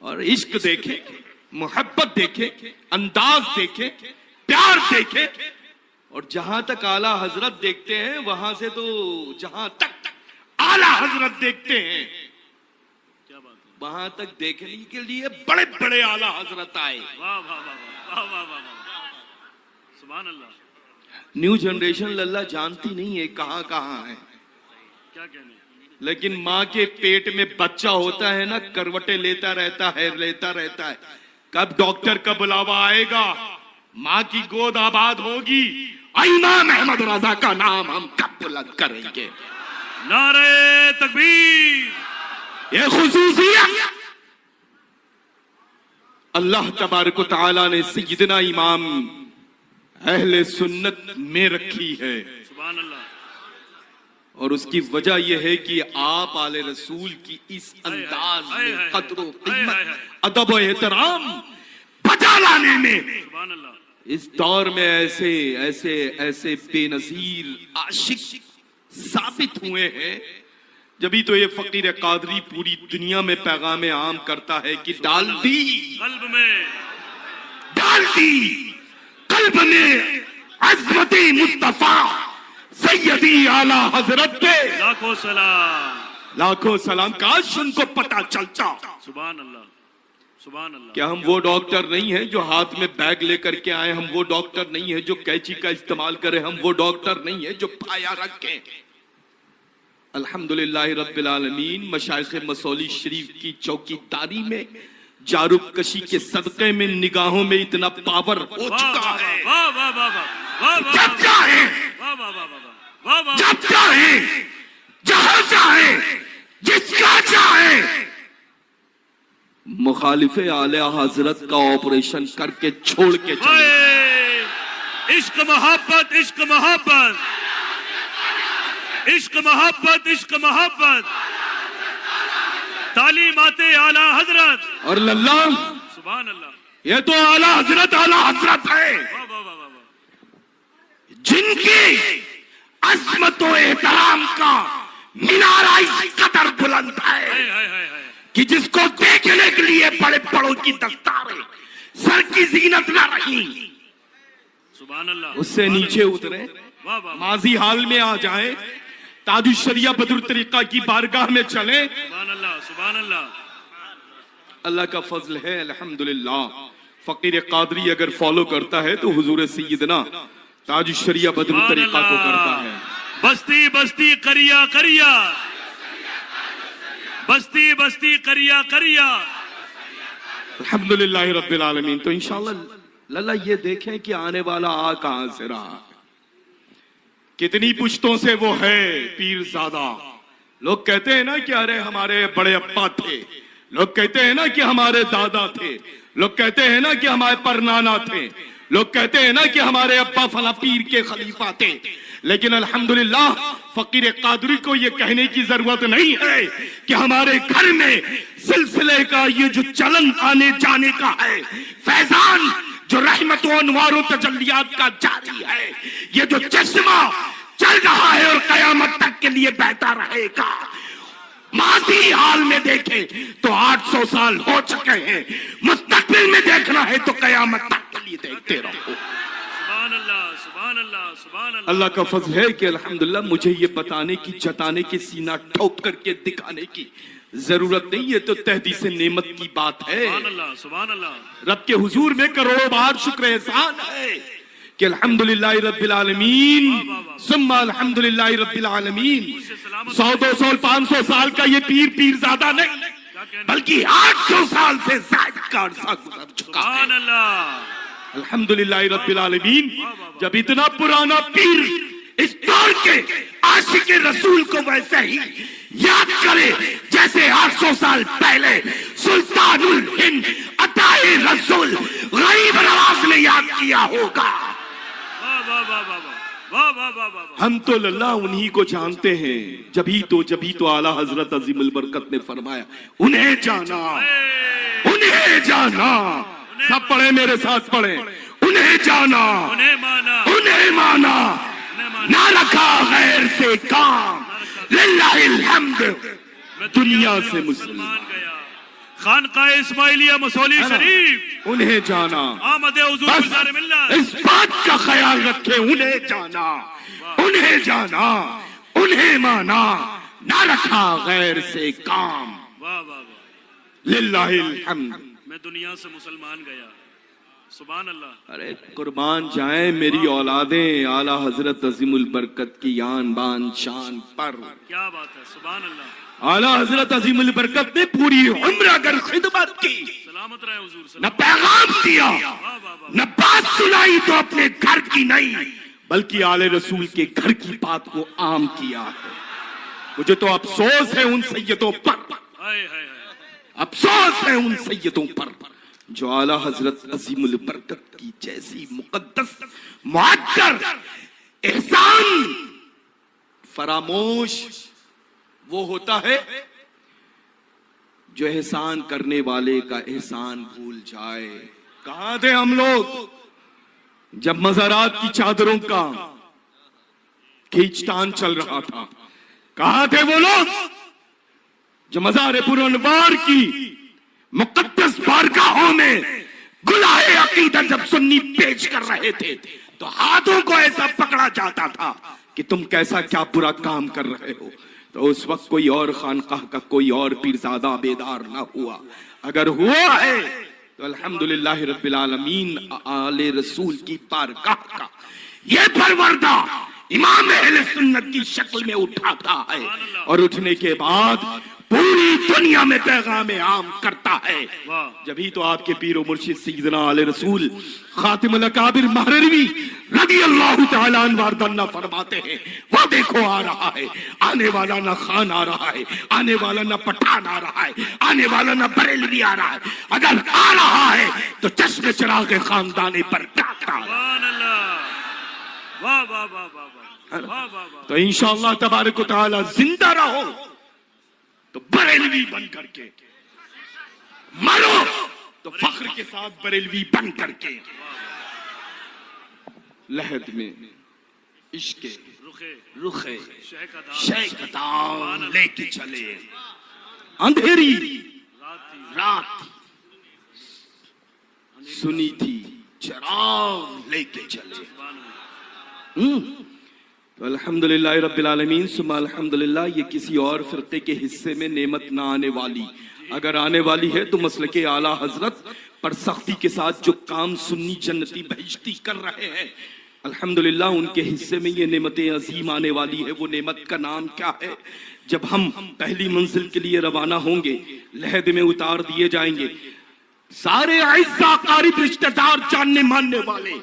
और इश्क देखे, मोहब्बत देखे, अंदाज देखे, प्यार देखे। और जहां तक आला हजरत देखते हैं वहां से तो जहां तक आला हजरत देखते हैं वहां तक देखने के लिए बड़े बड़े आला हजरत आए। वाह वाह वाह वाह वाह वाह सुभान अल्लाह। न्यू जनरेशन लल्ला जानती नहीं है कहां कहां है, क्या कहने। लेकिन माँ के पेट में बच्चा होता है ना, करवटे लेता रहता है। कब डॉक्टर का बुलावा आएगा, माँ की गोद आबाद होगी, इमाम अहमद रजा का नाम हम कब बुलंद करेंगे। नारे तकबीर। ये खुसूसियत अल्लाह तबारक व तआला ने सय्यदना इमाम अहले सुन्नत में रखी है। सुभान अल्लाह। और उसकी वजह यह है कि आप आले रसूल की इस अंदाज में कद्र व कीमत, अदब व एहतराम बचा लाने में सुभान अल्लाह इस दौर में ऐसे ऐसे ऐसे बेनजीर आशिक साबित हुए हैं। जभी तो ये फकीर कादरी पूरी दुनिया में पैगाम आम करता है कि डाल दी कल्ब में अज़मती मुस्तफा सैयदी आला हजरत पे लाखों सलाम। काश उनको पता चलता। सुभान अल्लाह सुभान अल्लाह। क्या हम वो डॉक्टर नहीं है जो हाथ में बैग लेकर के आए, हम वो डॉक्टर नहीं है जो कैंची का इस्तेमाल करे, हम वो डॉक्टर नहीं है जो पाया रखे। अल्हम्दुलिल्लाह रब्बिल आलमीन मशाइख मसौली शरीफ की चौकीदारी में जारूब कशी के सदक़े में निगाहों में इतना पावर हो चुका है। जब चाहे जहां चाहे जिसका चाहे मुखालिफे आले हजरत का ऑपरेशन करके छोड़ के चले। इश्क मोहब्बत इश्क मोहब्बत इश्क मोहब्बत इश्क मोहब्बत तालीमाते आला हजरत। और लल्ला सुभान अल्लाह, ये तो आला हजरत है जिनकी अज़मत व एहतराम का मीनारा इस कदर बुलंद है कि जिसको देखने के लिए बड़े बड़ों की दस्तारें सर की जीनत ना रही, सुभान अल्लाह, उससे नीचे उतरे, माजी हाल में आ जाए, ताजुल शरिया बदरुल तरीका की बारगाह में चले। सुभान अल्लाह सुभान अल्लाह। अल्लाह का फजल है अल्हम्दुलिल्लाह। फकीर कादरी अगर फॉलो करता है तो हुजूर सैयदना ताजुल शरिया बदरुल तरीका को करता है। बस्ती बस्ती करिया करिया, बस्ती बस्ती करिया करिया। अल्हम्दुलिल्लाह रब्बिल आलमीन। तो इंशाअल्लाह लल्ला ये देखें कि आने वाला आ कहां से रहा, कितनी पुश्तों से वो है पीरजादा। लोग कहते हैं ना कि अरे हमारे बड़े अब्बा थे, लोग कहते हैं ना कि हमारे दादा थे, लोग कहते हैं ना कि हमारे परनाना थे, लोग कहते हैं ना कि हमारे अब्बा फला पीर के खलीफा थे। लेकिन अल्हम्दुलिल्लाह फकीर कादरी को ये कहने की जरूरत नहीं है कि हमारे घर में सिलसिले का ये जो चलन आने जाने का है, फैजान जो रहमत व अनवार व तजल्लियात का जारी है, ये जो चश्मा चल रहा है और कयामत तक के लिए बहता रहेगा। माजी हाल में देखें तो 800 साल हो चुके हैं, मुस्तकबिल में देखना है तो कयामत तक के लिए देखते रहो। सुभान अल्लाह सुभान अल्लाह सुभान अल्लाह। अल्लाह का फजल है कि अल्हम्दुलिल्लाह मुझे ये बताने की, जताने की, सीना ठोक करके दिखाने की जरूरत नहीं है, तो तहदी से नेमत की बात है। सुभान अल्लाह सुभान अल्लाह। रब के हुजूर में करोड़ों बार शुक्र एहसान है कि अल्हम्दुलिल्लाह रब्बिल आलमीन सुम्मा अल्हम्दुलिल्लाह रब्बिल आलमीन। 100 200 500 साल का ये पीरजादा नहीं, बल्कि 800 साल से ज्यादा का अरसा गुजर चुका है। सुभान अल्लाह अल्हम्दुलिल्लाह रब्बिल आलमीन। जब इतना पुराना पीर इस दौर के आशिक रसूल को वैसे ही याद करे जैसे 800 साल पहले सुल्तानुल हिंद अताए रसूल गरीब नवाज ने याद किया होगा। हम तो लल्ला उन्हीं को जानते हैं, जभी तो आला हजरत अजीमुल बरकत ने फरमाया उन्हें जाना, उन्हें जाना। सब पढ़े मेरे साथ पढ़े, उन्हें जाना, उन्हें माना, ना रखा गैर से काम, लिल्लाहिल हम्द, दुनिया से मुसलमान गया, खानकाह इस्माइलिया मसौली शरीफ, उन्हें जाना, आमद हुजूर बस गुलजार मिल्लत। इस बात का ख्याल रखे, उन्हें जाना, उन्हें जाना, उन्हें माना, ना रखा गैर से काम। वाह वाह वाह। लिल्लाहिल हम्द। मैं दुनिया से मुसलमान गया, सुभान अल्लाह। अरे कुर्बान जाए मेरी औलादें आला हजरत अजीमुल बरकत की आन बान शान पर। क्या बात है, सुभान अल्लाह। आला हजरत अजीमुल बरकत ने पूरी उम्र अगर खिदमत की, सलामत रहे हुजूर, न पैगाम दिया, वाह वाह वाह। न बात सुनाई तो अपने घर की नहीं बल्कि आले रसूल के घर की बात को आम किया है। मुझे तो अफसोस है उन सैयदों पर, हाय हाय हाय। अफसोस है उन सैयदों पर जो आला हजरत अजीमुल बरकत की जैसी मुकद्दस मुअत्तर एहसान फरामोश वो होता है जो एहसान करने वाले का एहसान भूल जाए। कहां थे हम लोग जब मज़ारात की चादरों का खींचतान चल रहा था? कहां थे वो लोग जो मज़ारे पुरअनवार की मुकद्दस बारगाहों में गुलाहे अकीदत जब सुन्नी पेश कर रहे थे तो हाथों को ऐसा पकड़ा जाता था कि तुम कैसा क्या बुरा काम कर रहे हो? तो उस वक्त कोई और खानकाह का कोई और पीरजादा बेदार ना हुआ। अगर हुआ है तो अल्हम्दुलिल्लाह रब्बिल आलमीन आले रसूल की बारगाह का ये परवरदा इमाम अहले सुन्नत की शक्ल में उठाता है और उठने के बाद पूरी दुनिया में पैगाम आम करता है। जभी तो आपके पीरो मुर्शिद सैयदना आले रसूल खातिमुल अकाबिर महरवी रदियल्लाहु तआला अन्हु वारदन्ना फरमाते हैं, वो देखो आ रहा है, आने वाला ना खान आ रहा है, आने वाला ना पठान आ रहा है, आने वाला ना बरेलवी आ रहा है, अगर आ रहा है तो चश्मे चिराग खानदानी पर काटा। वाह वाह वाह वाह वाह। तो इंशाअल्लाह तबारक व तआला जिंदा रहो तो बरेलवी बन करके मरो तो फख्र के साथ बरेलवी बन करके लहद में इश्क रुखे शहकदाम लेके चले। अंधेरी रात सुनी थी चराग लेके चले। तो अल्हम्दुलिल्लाह रब्बिल आलमीन सुम्मा अल्हम्दुलिल्लाह। ये किसी और फिरके के हिस्से में नेमत ना आने वाली, अगर आने वाली है तो मसलके आला हजरत पर सख्ती के साथ जो काम सुन्नी जन्नती बहिश्ती कर रहे हैं अल्हम्दुलिल्लाह उनके हिस्से में ये नेमतें अजीम आने वाली है। वो नेमत का नाम क्या है? जब हम पहली मंजिल के लिए रवाना होंगे, लहद में उतार दिए जाएंगे, सारे ऐसा क़रीब रिश्तेदार जानने मानने वाले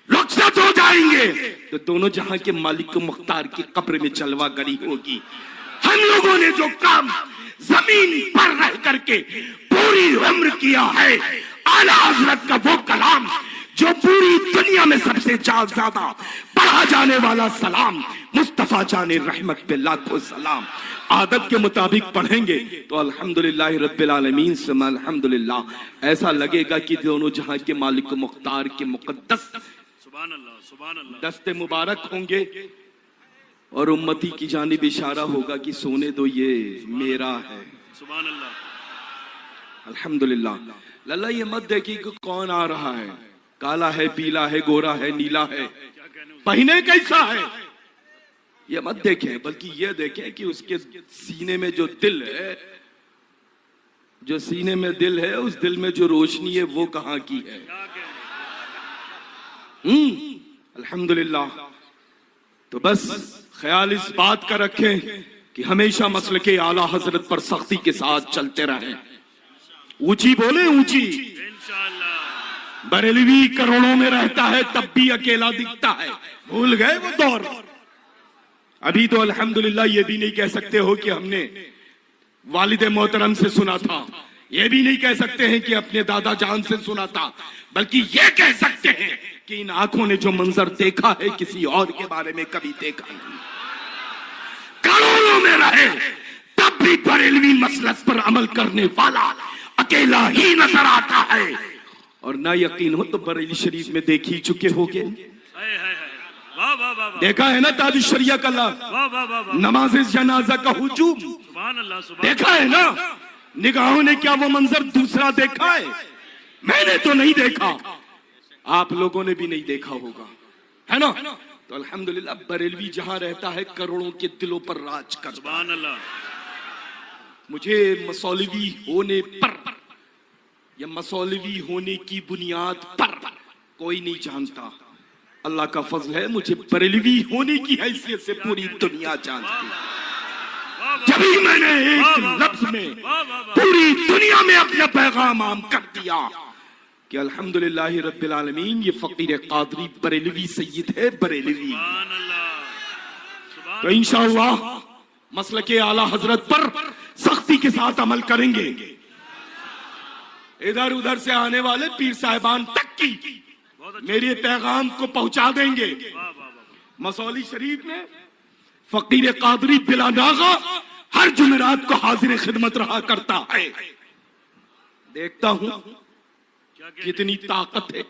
रुखसत हो जाएंगे, तो दोनों जहां के मालिक मुख्तार की कब्र में चलवा गरी होगी। हम लोगों ने जो काम जमीन पर रह करके पूरी उम्र किया है, आला हजरत का वो कलाम जो पूरी दुनिया में सबसे ज्यादा पढ़ा जाने वाला सलाम, मुस्तफा जाने रहमत पे लाखों सलाम, आदत के मुताबिक पढ़ेंगे तो अल्हम्दुलिल्लाह रब्बिल आलमीन सुम्मा अल्हम्दुलिल्लाह ऐसा लगेगा कि दोनों जहां के मालिक मुख्तार के मुकद्दस दस्ते मुबारक होंगे और उम्मती की जानिब इशारा होगा कि सोने दो ये मेरा है। सुभान अल्लाह। अल्हम्दुलिल्लाह। लल्ला ये मत देखिए कि कौन आ रहा है, काला है, पीला है, गोरा है, नीला है, पहने कैसा है, ये मत देखें, बल्कि ये देखें कि उसके सीने में जो दिल है, जो सीने में दिल है, उस दिल में जो रोशनी है वो कहाँ की है। अल्हम्दुलिल्लाह। तो बस ख्याल इस बात का रखें कि हमेशा मसल के आला हजरत पर सख्ती के साथ चलते रहें। ऊंची बोले ऊंची। इंशाअल्लाह। बरेलवी करोड़ों में रहता है तब भी अकेला दिखता है, भूल गए वो दौर। अभी तो अल्हम्दुलिल्लाह ये भी नहीं कह सकते हो कि हमने वालिद मोहतरम से सुना था, ये भी नहीं कह सकते हैं कि अपने दादा जान से सुना था, बल्कि ये कह सकते हैं कि इन आंखों ने जो मंजर देखा है किसी और के बारे में कभी देखा नहीं। करोड़ों में रहे तब भी बरेलवी मसलक पर अमल करने वाला अकेला ही नजर आता है। और ना यकीन हो तो बरेली शरीफ में देख ही चुके होगे, देखा है ना ताज शरिया का नमाज जनाजा का हुजूम, देखा है ना निगाहों ने क्या वो मंजर दूसरा देखा है? मैंने तो नहीं देखा, आप लोगों ने भी नहीं देखा होगा, है ना? तो अल्हम्दुलिल्लाह बरेलवी जहां रहता है करोड़ों के दिलों पर राज करता। सुभान अल्लाह। मुझे मसौलवी होने पर या मसौलवी होने की बुनियाद पर कोई नहीं जानता। अल्लाह का फजल है, मुझे बरेलवी होने की हैसियत से पूरी दुनिया जानती है। जब ही मैंने एक लफ्ज में पूरी दुनिया में अपना पैगाम आम कर दिया कि अल्हम्दुलिल्लाह रब्बिल आलमीन, ये फकीर कादरी बरेलवी सैयद है, बरेलवी। तो इंशाअल्लाह मसलके आला हजरत पर सख्ती के साथ अमल करेंगे। इधर उधर से आने वाले पीर साहिबान तक की मेरे पैगाम को पहुंचा देंगे। मसौली शरीफ में फकीर कादरी बिला नागा हर जुमेरात को हाजिर खिदमत रहा करता है। देखता हूं कितनी ताकत है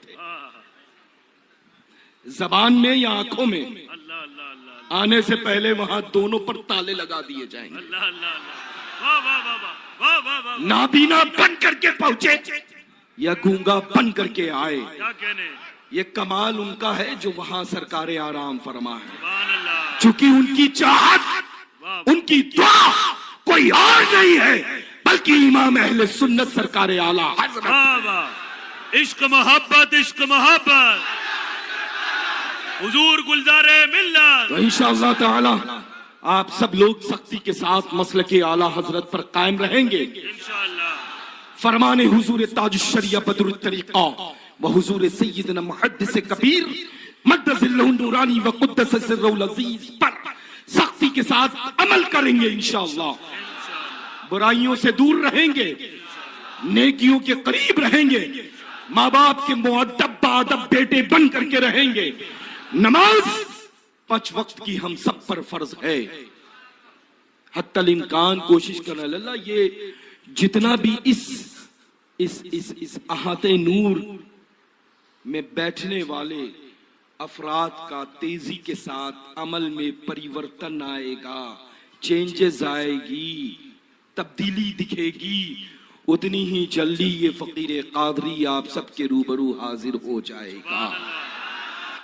जबान में या आंखों में। आने से पहले वहां दोनों पर ताले लगा दिए जाएंगे। नाबीना बन करके पहुंचे या गूंगा बन करके आए, ये कमाल उनका है जो वहां सरकारे आराम फरमा है। चूंकि उनकी चाहत, उनकी दुआ कोई और नहीं है बल्कि इमाम अहले सुन्नत सरकारे आला हज़रत। इश्क मोहब्बत, इश्क मोहब्बत, हुजूर गुलजारे मिल्लत। तो इंशाअल्लाह ताला आप सब लोग सख्ती के साथ मसलके आला हजरत पर कायम रहेंगे इंशाअल्लाह। फरमाने हुजूर ताजुश शरिया बदरुत तरीका व हुजूर सय्यदना मुहद्दिस कबीर मद्दसिल्लहु नूरानी व कुद्दस सिर्रुल अजीज पर सख्ती के साथ अमल करेंगे इंशाअल्लाह। बुराइयों से दूर रहेंगे, नेकियों के करीब रहेंगे, माँ बाप के मुअद्दब बाअदब बेटे बन करके रहेंगे। नमाज 5 वक्त की हम सब पर फर्ज है। हत्तल इम्कान कोशिश करना। अल्लाह ये जितना भी इस अहाते नूर में बैठने वाले अफराद का तेजी के साथ अमल में परिवर्तन आएगा, चेंजेस आएगी, तब्दीली दिखेगी, उतनी ही जल्दी ये फकीर कादरी आप सबके रूबरू हाजिर हो जाएगा।